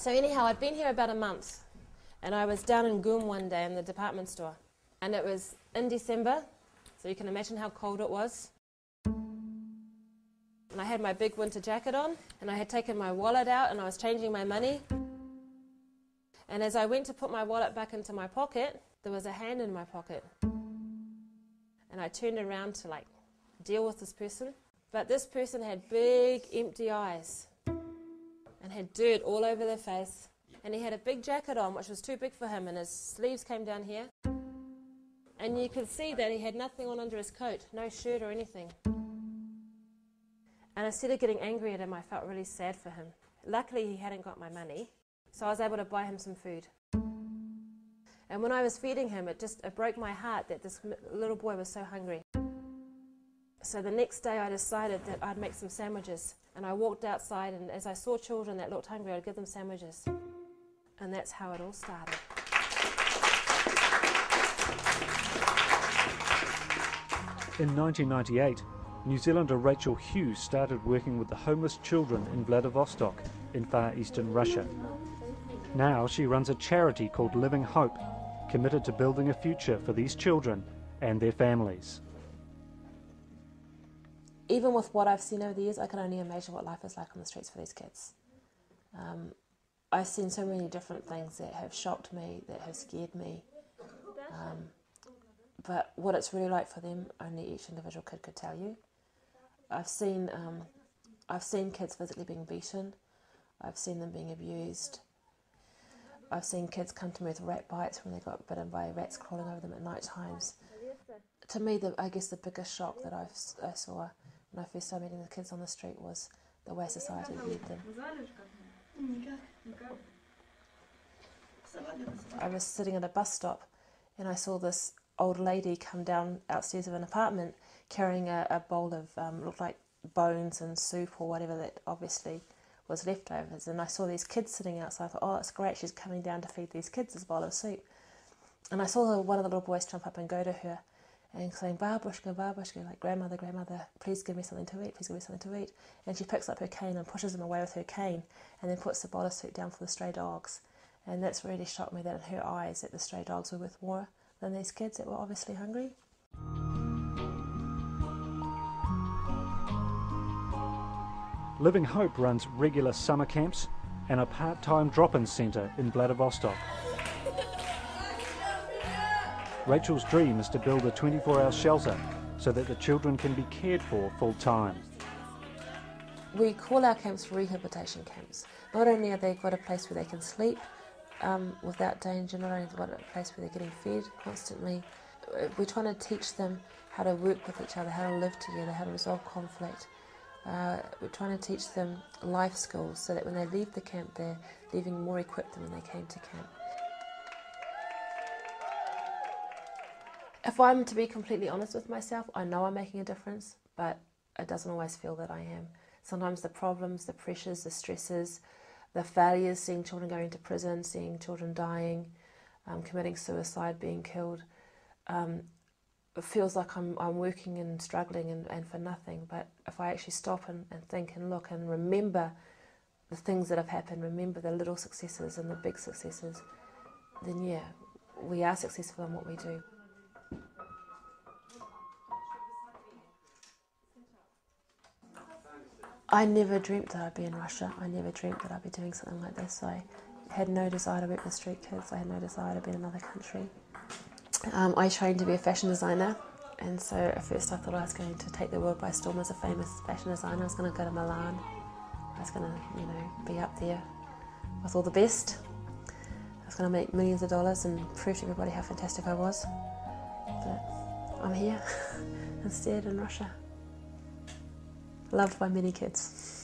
So anyhow, I'd been here about a month, and I was down in Goom one day in the department store, and it was in December, so you can imagine how cold it was. And I had my big winter jacket on, and I had taken my wallet out, and I was changing my money. And as I went to put my wallet back into my pocket, there was a hand in my pocket. And I turned around to deal with this person. But this person had big empty eyes and had dirt all over their face. And he had a big jacket on, which was too big for him, and his sleeves came down here. And you could see that he had nothing on under his coat, no shirt or anything. And instead of getting angry at him, I felt really sad for him. Luckily, he hadn't got my money, so I was able to buy him some food. And when I was feeding him, it broke my heart that this little boy was so hungry. So the next day I decided that I'd make some sandwiches. And I walked outside, and as I saw children that looked hungry, I'd give them sandwiches. And that's how it all started. In 1998, New Zealander Rachel Hughes started working with the homeless children in Vladivostok in far eastern Russia. Now she runs a charity called Living Hope, committed to building a future for these children and their families. Even with what I've seen over the years, I can only imagine what life is like on the streets for these kids. I've seen so many different things that have shocked me, that have scared me. But what it's really like for them, only each individual kid could tell you. I've seen kids physically being beaten. I've seen them being abused. I've seen kids come to me with rat bites when they got bitten by rats crawling over them at night times. To me, I guess the biggest shock that I saw when I first started meeting the kids on the street was the way society viewed them. I was sitting at a bus stop and I saw this old lady come down outstairs of an apartment carrying a bowl of looked like bones and soup or whatever that obviously was leftovers, and I saw these kids sitting outside. I thought, oh, that's great, she's coming down to feed these kids this bowl of soup. And I saw one of the little boys jump up and go to her and saying, Babushka, Babushka, like, grandmother, grandmother, please give me something to eat, please give me something to eat. And she picks up her cane and pushes him away with her cane and then puts the bowl of soup down for the stray dogs. And that's really shocked me, that in her eyes that the stray dogs were worth more than these kids that were obviously hungry. Living Hope runs regular summer camps and a part-time drop-in centre in Vladivostok. Rachel's dream is to build a 24-hour shelter so that the children can be cared for full-time. We call our camps rehabilitation camps. Not only have they got a place where they can sleep without danger, not only have they got a place where they're getting fed constantly, we're trying to teach them how to work with each other, how to live together, how to resolve conflict. We're trying to teach them life skills so that when they leave the camp, they're leaving more equipped than when they came to camp. If I'm to be completely honest with myself, I know I'm making a difference, but it doesn't always feel that I am. Sometimes the problems, the pressures, the stresses, the failures, seeing children going to prison, seeing children dying, committing suicide, being killed, it feels like I'm working and struggling and for nothing. But if I actually stop and think and look and remember the things that have happened, remember the little successes and the big successes, then yeah, we are successful in what we do. I never dreamt that I'd be in Russia. I never dreamt that I'd be doing something like this. I had no desire to work with street kids. I had no desire to be in another country. I trained to be a fashion designer, and so at first I thought I was going to take the world by storm as a famous fashion designer. I was going to go to Milan. I was going to, be up there with all the best. I was going to make millions of dollars and prove to everybody how fantastic I was. But I'm here instead in Russia. Loved by many kids.